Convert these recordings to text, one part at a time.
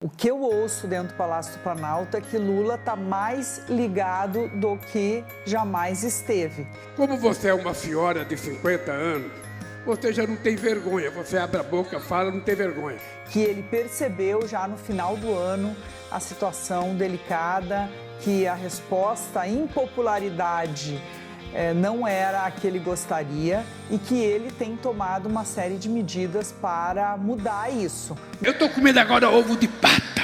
O que eu ouço dentro do Palácio do Planalto é que Lula está mais ligado do que jamais esteve. Como você é uma senhora de 50 anos, você já não tem vergonha. Você abre a boca, fala, não tem vergonha. Que ele percebeu já no final do ano a situação delicada, que a resposta à impopularidade não era a que ele gostaria e que ele tem tomado uma série de medidas para mudar isso. Eu estou comendo agora ovo de pata.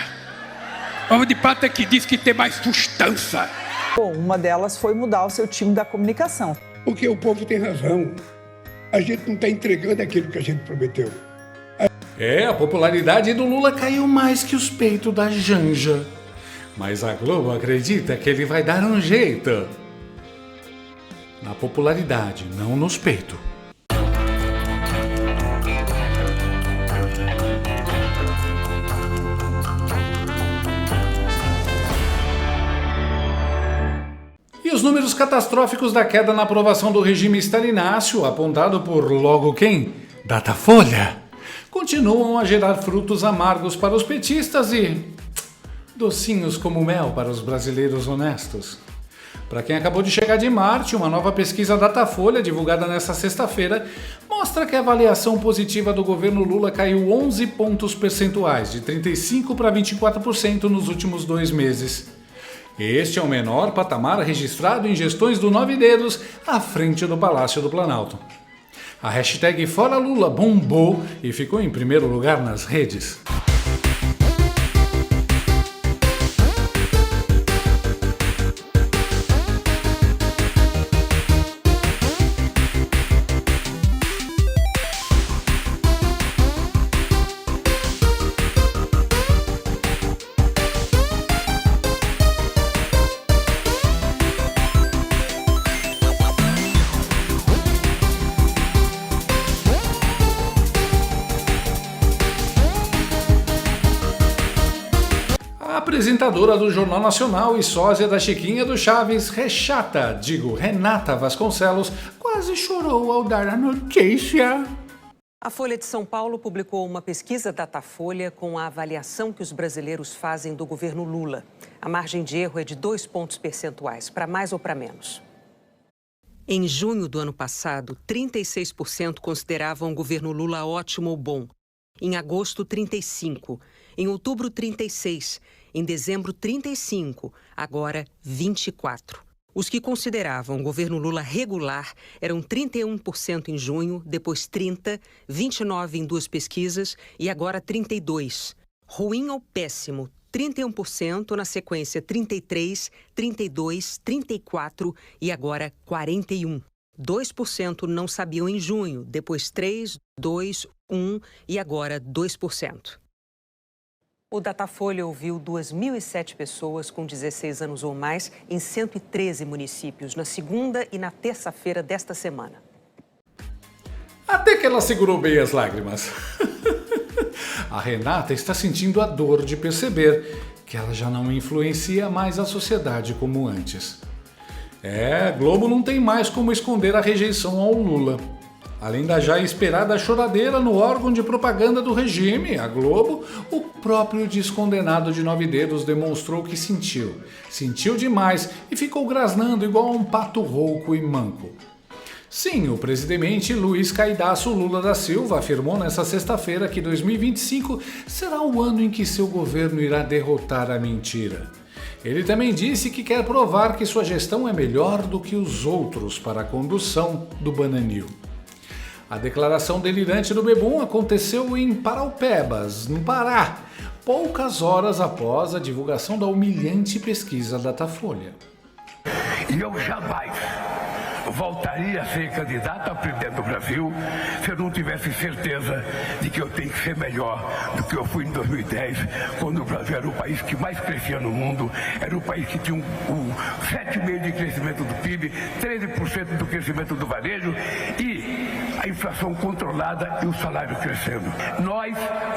Ovo de pata que diz que tem mais sustância. Bom, uma delas foi mudar o seu time da comunicação. Porque o povo tem razão. A gente não está entregando aquilo que a gente prometeu. A popularidade do Lula caiu mais que os peitos da Janja. Mas a Globo acredita que ele vai dar um jeito. Na popularidade, não nos peitos. E os números catastróficos da queda na aprovação do regime stalináceo, apontado por logo quem? Datafolha, continuam a gerar frutos amargos para os petistas e docinhos como mel para os brasileiros honestos. Para quem acabou de chegar de Marte, uma nova pesquisa Datafolha, divulgada nesta sexta-feira, mostra que a avaliação positiva do governo Lula caiu 11 pontos percentuais, de 35% para 24% nos últimos 2 meses. Este é o menor patamar registrado em gestões do Nove Dedos à frente do Palácio do Planalto. A hashtag Fora Lula bombou e ficou em primeiro lugar nas redes. A apresentadora do Jornal Nacional e sósia da Chiquinha do Chaves, Renata Vasconcelos, quase chorou ao dar a notícia. A Folha de São Paulo publicou uma pesquisa Datafolha com a avaliação que os brasileiros fazem do governo Lula. A margem de erro é de 2 pontos percentuais, para mais ou para menos. Em junho do ano passado, 36% consideravam o governo Lula ótimo ou bom. Em agosto, 35%. Em outubro, 36%. Em dezembro, 35%. Agora, 24%. Os que consideravam o governo Lula regular eram 31% em junho, depois 30%, 29% em 2 pesquisas e agora 32%. Ruim ou péssimo, 31%, na sequência 33%, 32%, 34% e agora 41%. 2% não sabiam em junho, depois 3%, 2%, 1% e agora 2%. O Datafolha ouviu 2.007 pessoas com 16 anos ou mais em 113 municípios, na segunda e na terça-feira desta semana. Até que ela segurou bem as lágrimas. A Renata está sentindo a dor de perceber que ela já não influencia mais a sociedade como antes. Globo não tem mais como esconder a rejeição ao Lula. Além da já esperada choradeira no órgão de propaganda do regime, a Globo, o próprio descondenado de Nove Dedos demonstrou que sentiu. Sentiu demais e ficou grasnando igual a um pato rouco e manco. Sim, o presidente Luiz Caidaço Lula da Silva afirmou nesta sexta-feira que 2025 será o ano em que seu governo irá derrotar a mentira. Ele também disse que quer provar que sua gestão é melhor do que os outros para a condução do Bananil. A declaração delirante do Bebum aconteceu em Paraupebas, no Pará, poucas horas após a divulgação da humilhante pesquisa Datafolha. E eu jamais voltaria a ser candidato a presidente do Brasil se eu não tivesse certeza de que eu tenho que ser melhor do que eu fui em 2010, quando o Brasil era o país que mais crescia no mundo, era o país que tinha 7,5% de crescimento do PIB, 13% do crescimento do varejo e a inflação controlada e o salário crescendo. Nós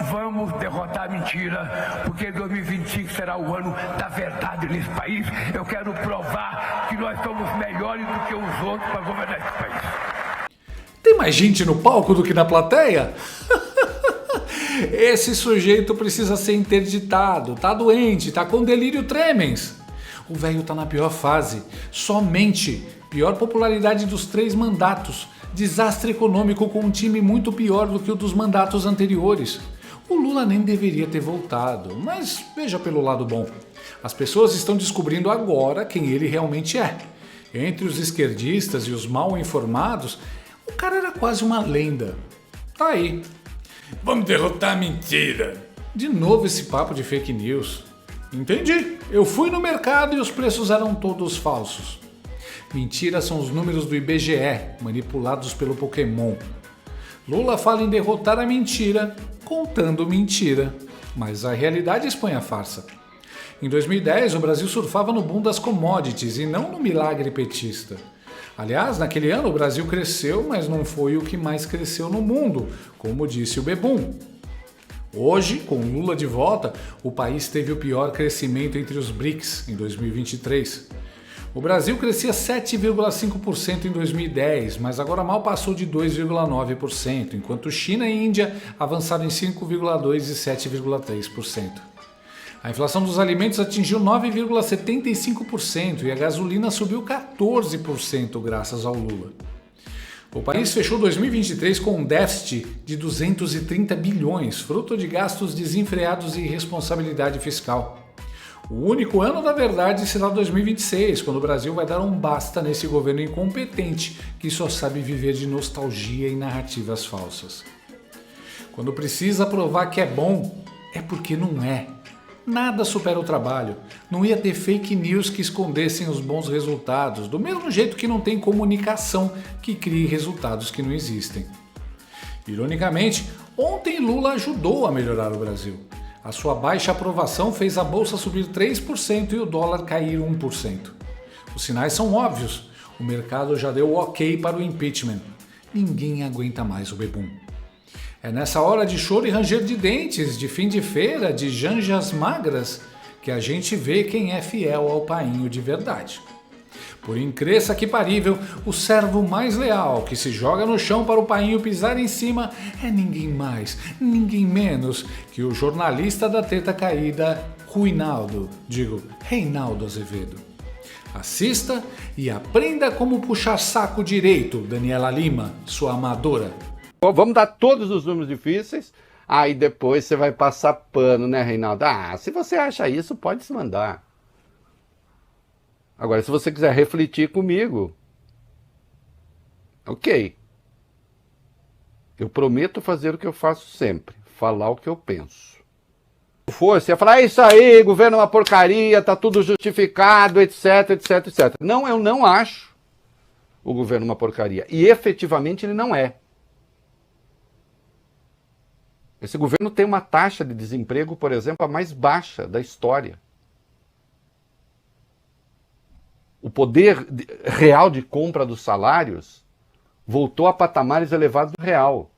vamos derrotar a mentira, porque 2025 será o ano da verdade nesse país. Eu quero provar que nós somos melhores do que os outros para governar esse país. Tem mais gente no palco do que na plateia? Esse sujeito precisa ser interditado, tá doente, tá com delírio tremens. O velho tá na pior fase, somente pior popularidade dos 3 mandatos, desastre econômico com um time muito pior do que o dos mandatos anteriores. O Lula nem deveria ter voltado, mas veja pelo lado bom. As pessoas estão descobrindo agora quem ele realmente é. Entre os esquerdistas e os mal informados, o cara era quase uma lenda. Tá aí. Vamos derrotar a mentira. De novo esse papo de fake news. Entendi. Eu fui no mercado e os preços eram todos falsos. Mentira são os números do IBGE, manipulados pelo Pokémon. Lula fala em derrotar a mentira, contando mentira. Mas a realidade expõe a farsa. Em 2010, o Brasil surfava no boom das commodities e não no milagre petista. Aliás, naquele ano o Brasil cresceu, mas não foi o que mais cresceu no mundo, como disse o Bebum. Hoje, com Lula de volta, o país teve o pior crescimento entre os BRICS em 2023. O Brasil crescia 7,5% em 2010, mas agora mal passou de 2,9%, enquanto China e Índia avançaram em 5,2% e 7,3%. A inflação dos alimentos atingiu 9,75% e a gasolina subiu 14% graças ao Lula. O país fechou 2023 com um déficit de 230 bilhões, fruto de gastos desenfreados e irresponsabilidade fiscal. O único ano da verdade será 2026, quando o Brasil vai dar um basta nesse governo incompetente que só sabe viver de nostalgia e narrativas falsas. Quando precisa provar que é bom, é porque não é. Nada supera o trabalho. Não ia ter fake news que escondessem os bons resultados, do mesmo jeito que não tem comunicação que crie resultados que não existem. Ironicamente, ontem Lula ajudou a melhorar o Brasil. A sua baixa aprovação fez a bolsa subir 3% e o dólar cair 1%. Os sinais são óbvios. O mercado já deu ok para o impeachment. Ninguém aguenta mais o Bebum. É nessa hora de choro e ranger de dentes, de fim de feira, de janjas magras, que a gente vê quem é fiel ao painho de verdade. Por incrível que parível, o servo mais leal que se joga no chão para o painho pisar em cima é ninguém mais, ninguém menos que o jornalista da teta caída, Reinaldo Azevedo. Assista e aprenda como puxar saco direito, Daniela Lima, sua amadora. Vamos dar todos os números difíceis, aí depois você vai passar pano, né, Reinaldo? Se você acha isso, pode se mandar. Agora, se você quiser refletir comigo, ok. Eu prometo fazer o que eu faço sempre, falar o que eu penso. Se fosse, ia falar, é isso aí, governo é uma porcaria, tá tudo justificado, etc, etc, etc. Não, eu não acho o governo uma porcaria. E efetivamente ele não é. Esse governo tem uma taxa de desemprego, por exemplo, a mais baixa da história. O poder real de compra dos salários voltou a patamares elevados do real.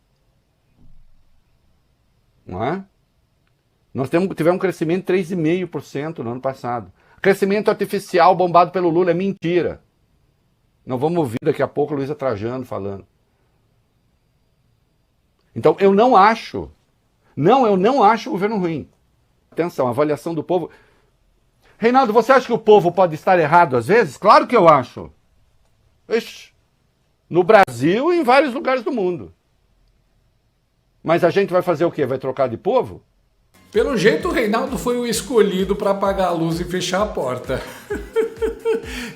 Não é? Nós tivemos um crescimento de 3,5% no ano passado. Crescimento artificial bombado pelo Lula é mentira. Nós vamos ouvir daqui a pouco o Luiza Trajano falando. Então, eu não acho o governo ruim. Atenção, avaliação do povo. Reinaldo, você acha que o povo pode estar errado às vezes? Claro que eu acho. Ixi, no Brasil e em vários lugares do mundo. Mas a gente vai fazer o quê? Vai trocar de povo? Pelo jeito, o Reinaldo foi o escolhido para apagar a luz e fechar a porta.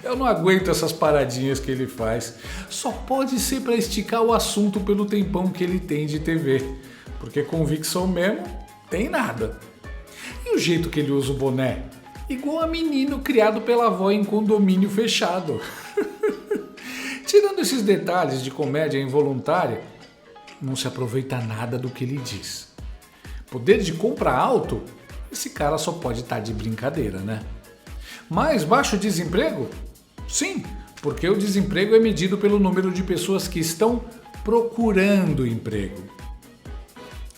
Eu não aguento essas paradinhas que ele faz. Só pode ser para esticar o assunto pelo tempão que ele tem de TV. Porque convicção mesmo, tem nada. E o jeito que ele usa o boné? Igual a menino criado pela avó em condomínio fechado. Tirando esses detalhes de comédia involuntária, não se aproveita nada do que ele diz. Poder de compra alto? Esse cara só pode estar de brincadeira, né? Mais baixo desemprego? Sim, porque o desemprego é medido pelo número de pessoas que estão procurando emprego.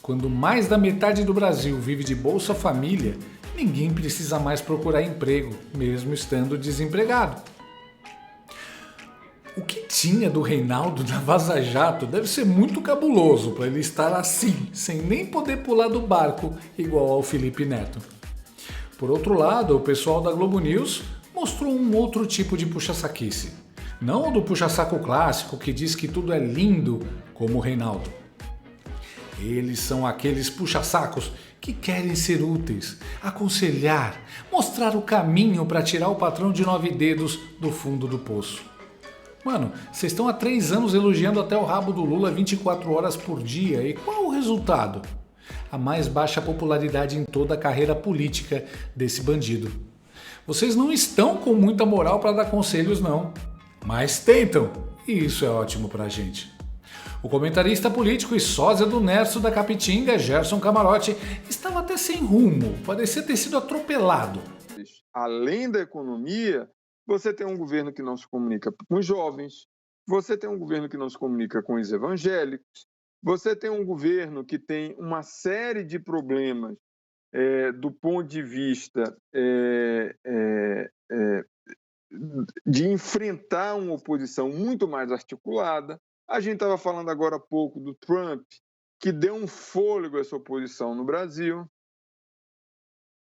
Quando mais da metade do Brasil vive de Bolsa Família, ninguém precisa mais procurar emprego, mesmo estando desempregado. O que tinha do Reinaldo na Vaza Jato deve ser muito cabuloso para ele estar assim, sem nem poder pular do barco, igual ao Felipe Neto. Por outro lado, o pessoal da Globo News mostrou um outro tipo de puxa-saquice. Não o do puxa-saco clássico que diz que tudo é lindo, como o Reinaldo. Eles são aqueles puxa-sacos que querem ser úteis, aconselhar, mostrar o caminho para tirar o patrão de 9 dedos do fundo do poço. Mano, vocês estão há 3 anos elogiando até o rabo do Lula 24 horas por dia, e qual o resultado? A mais baixa popularidade em toda a carreira política desse bandido. Vocês não estão com muita moral para dar conselhos, não, mas tentam, e isso é ótimo pra gente. O comentarista político e sósia do Nerso da Capitinga, Gerson Camarote, estava até sem rumo, parecia ter sido atropelado. Além da economia, você tem um governo que não se comunica com os jovens, você tem um governo que não se comunica com os evangélicos, você tem um governo que tem uma série de problemas do ponto de vista de enfrentar uma oposição muito mais articulada. A gente estava falando agora há pouco do Trump, que deu um fôlego a essa oposição no Brasil.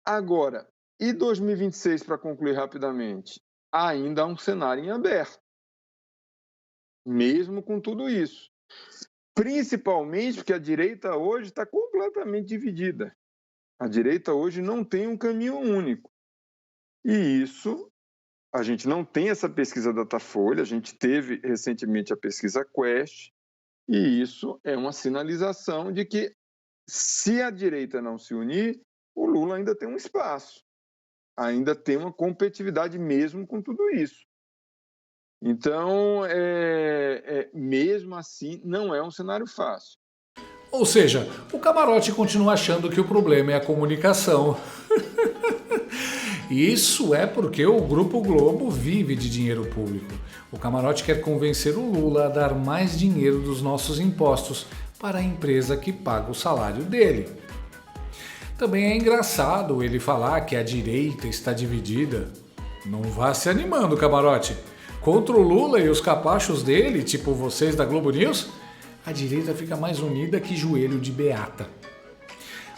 Agora, e 2026, para concluir rapidamente? Ainda há um cenário em aberto, mesmo com tudo isso. Principalmente porque a direita hoje está completamente dividida. A direita hoje não tem um caminho único. E isso, a gente não tem essa pesquisa Datafolha, a gente teve recentemente a pesquisa Quest, e isso é uma sinalização de que, se a direita não se unir, o Lula ainda tem um espaço, ainda tem uma competitividade mesmo com tudo isso. Então, mesmo assim, não é um cenário fácil. Ou seja, o Camarote continua achando que o problema é a comunicação. Isso é porque o Grupo Globo vive de dinheiro público. O Camarote quer convencer o Lula a dar mais dinheiro dos nossos impostos para a empresa que paga o salário dele. Também é engraçado ele falar que a direita está dividida. Não vá se animando, Camarote. Contra o Lula e os capachos dele, tipo vocês da Globo News, a direita fica mais unida que joelho de beata.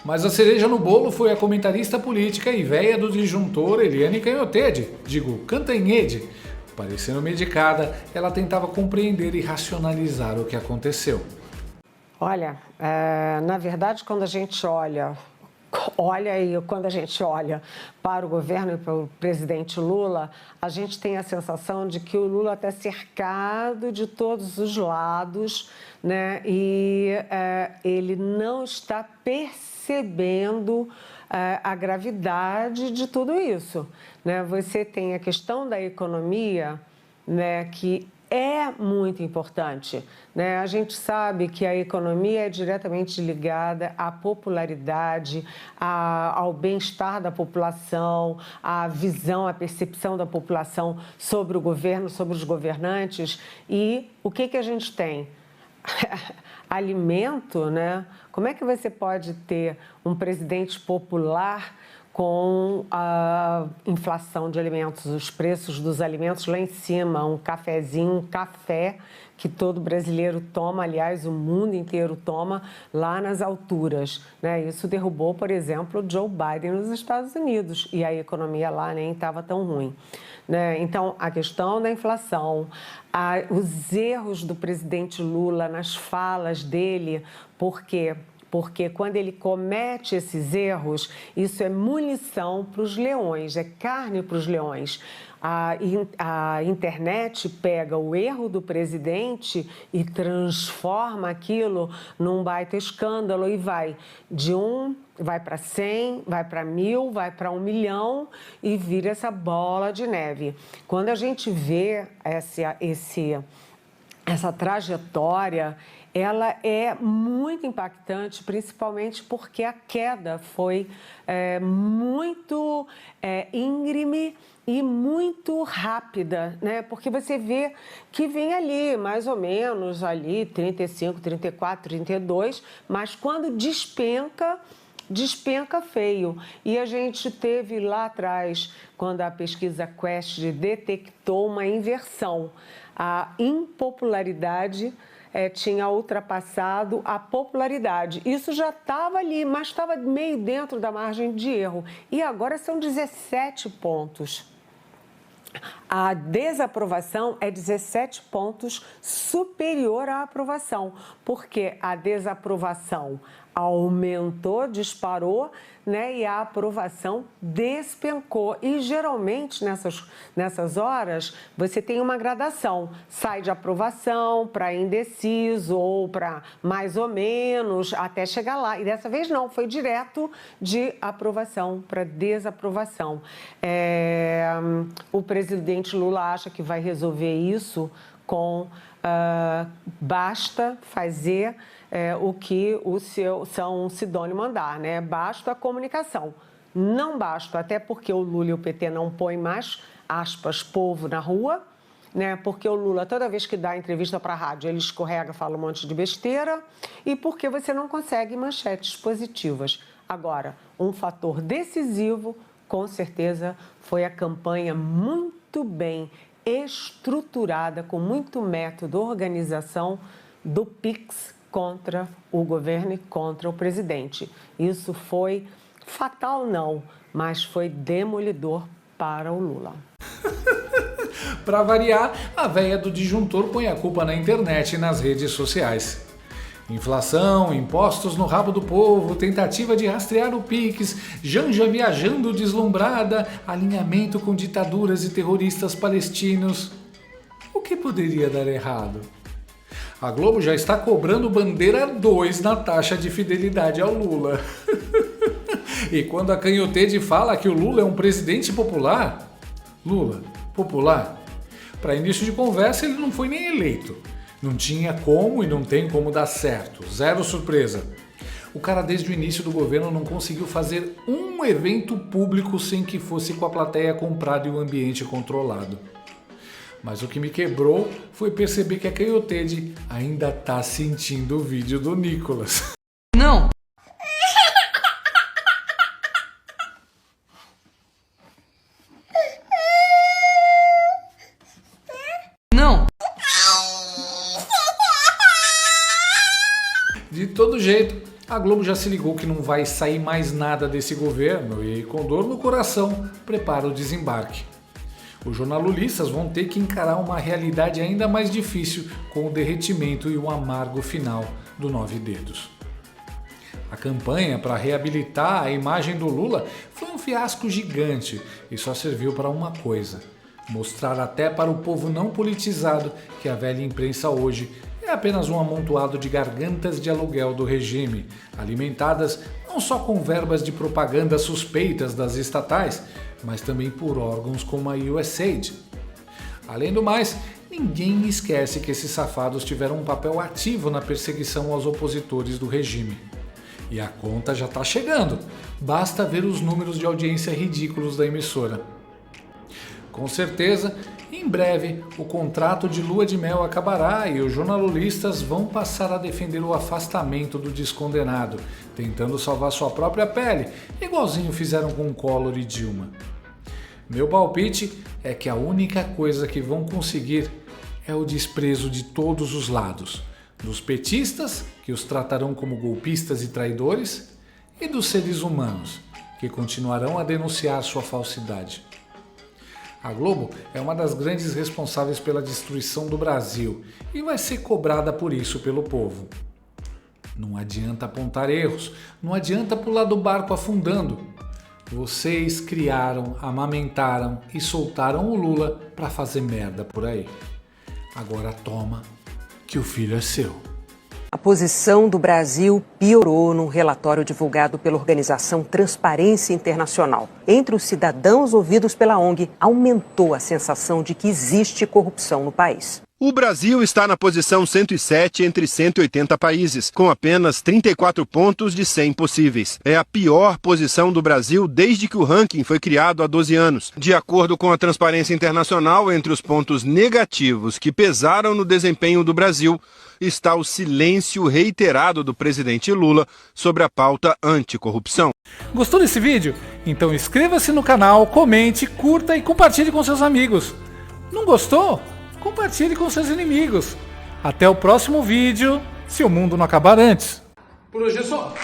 Mas a cereja no bolo foi a comentarista política e véia do disjuntor Eliane Canhotede, Cantanhede. Parecendo medicada, ela tentava compreender e racionalizar o que aconteceu. Olha, na verdade, quando a gente olha para o governo e para o presidente Lula, a gente tem a sensação de que o Lula está cercado de todos os lados, né? E ele não está percebendo a gravidade de tudo isso, né? Você tem a questão da economia, né, que é muito importante, né? A gente sabe que a economia é diretamente ligada à popularidade, ao bem-estar da população, à visão, à percepção da população sobre o governo, sobre os governantes. E o que a gente tem? Alimento, né? Como é que você pode ter um presidente popular com a inflação de alimentos, os preços dos alimentos lá em cima, um café que todo brasileiro toma, aliás, o mundo inteiro toma, lá nas alturas, né? Isso derrubou, por exemplo, Joe Biden nos Estados Unidos, e a economia lá nem estava tão ruim, né? Então, a questão da inflação, os erros do presidente Lula nas falas dele, porque quando ele comete esses erros, isso é munição para os leões, é carne para os leões. A internet pega o erro do presidente e transforma aquilo num baita escândalo e vai para 100, vai para 1000, vai para 1 milhão e vira essa bola de neve. Quando a gente vê essa trajetória, ela é muito impactante, principalmente porque a queda foi muito íngreme e muito rápida, né? Porque você vê que vem ali, mais ou menos, ali 35, 34, 32, mas quando despenca, despenca feio. E a gente teve lá atrás, quando a pesquisa Quest detectou uma inversão. A impopularidade tinha ultrapassado a popularidade. Isso já estava ali, mas estava meio dentro da margem de erro. E agora são 17 pontos. A desaprovação é 17 pontos superior à aprovação, porque a desaprovação aumentou, disparou, né, e a aprovação despencou. E geralmente nessas horas você tem uma gradação, sai de aprovação para indeciso ou para mais ou menos até chegar lá. E dessa vez não, foi direto de aprovação para desaprovação. O presidente Lula acha que vai resolver isso com basta fazer o que o seu São Sidônio mandar, né? Basta a comunicação. Não basta, até porque o Lula e o PT não põem mais, aspas, povo na rua, né? Porque o Lula, toda vez que dá entrevista para a rádio, ele escorrega, fala um monte de besteira, e porque você não consegue manchetes positivas. Agora, um fator decisivo, com certeza, foi a campanha muito bem estruturada, com muito método, organização do PIX contra o governo e contra o presidente. Isso foi fatal, não, mas foi demolidor para o Lula. Para variar, a véia do disjuntor põe a culpa na internet e nas redes sociais. Inflação, impostos no rabo do povo, tentativa de rastrear o Pix, Janja viajando deslumbrada, alinhamento com ditaduras e terroristas palestinos. O que poderia dar errado? A Globo já está cobrando bandeira 2 na taxa de fidelidade ao Lula. E quando a Canhotede fala que o Lula é um presidente popular, Lula, popular? Para início de conversa, ele não foi nem eleito. Não tinha como e não tem como dar certo. Zero surpresa. O cara desde o início do governo não conseguiu fazer um evento público sem que fosse com a plateia comprada e o ambiente controlado. Mas o que me quebrou foi perceber que a Canhotede ainda tá sentindo o vídeo do Nicolas. Não! Não! De todo jeito, a Globo já se ligou que não vai sair mais nada desse governo e, com dor no coração, prepara o desembarque. Os jornalistas vão ter que encarar uma realidade ainda mais difícil com o derretimento e o amargo final do 9 Dedos. A campanha para reabilitar a imagem do Lula foi um fiasco gigante e só serviu para uma coisa: mostrar até para o povo não politizado que a velha imprensa hoje é apenas um amontoado de gargantas de aluguel do regime, alimentadas não só com verbas de propaganda suspeitas das estatais, mas também por órgãos como a USAID. Além do mais, ninguém esquece que esses safados tiveram um papel ativo na perseguição aos opositores do regime. E a conta já está chegando, basta ver os números de audiência ridículos da emissora. Com certeza, em breve, o contrato de lua de mel acabará e os jornalistas vão passar a defender o afastamento do descondenado, tentando salvar sua própria pele, igualzinho fizeram com Collor e Dilma. Meu palpite é que a única coisa que vão conseguir é o desprezo de todos os lados, dos petistas, que os tratarão como golpistas e traidores, e dos seres humanos, que continuarão a denunciar sua falsidade. A Globo é uma das grandes responsáveis pela destruição do Brasil e vai ser cobrada por isso pelo povo. Não adianta apontar erros, não adianta pular do barco afundando. Vocês criaram, amamentaram e soltaram o Lula para fazer merda por aí. Agora toma, que o filho é seu. A posição do Brasil piorou num relatório divulgado pela organização Transparência Internacional. Entre os cidadãos ouvidos pela ONG, aumentou a sensação de que existe corrupção no país. O Brasil está na posição 107 entre 180 países, com apenas 34 pontos de 100 possíveis. É a pior posição do Brasil desde que o ranking foi criado há 12 anos. De acordo com a Transparência Internacional, entre os pontos negativos que pesaram no desempenho do Brasil, está o silêncio reiterado do presidente Lula sobre a pauta anticorrupção. Gostou desse vídeo? Então inscreva-se no canal, comente, curta e compartilhe com seus amigos. Não gostou? Compartilhe com seus inimigos. Até o próximo vídeo, se o mundo não acabar antes. Por hoje é só.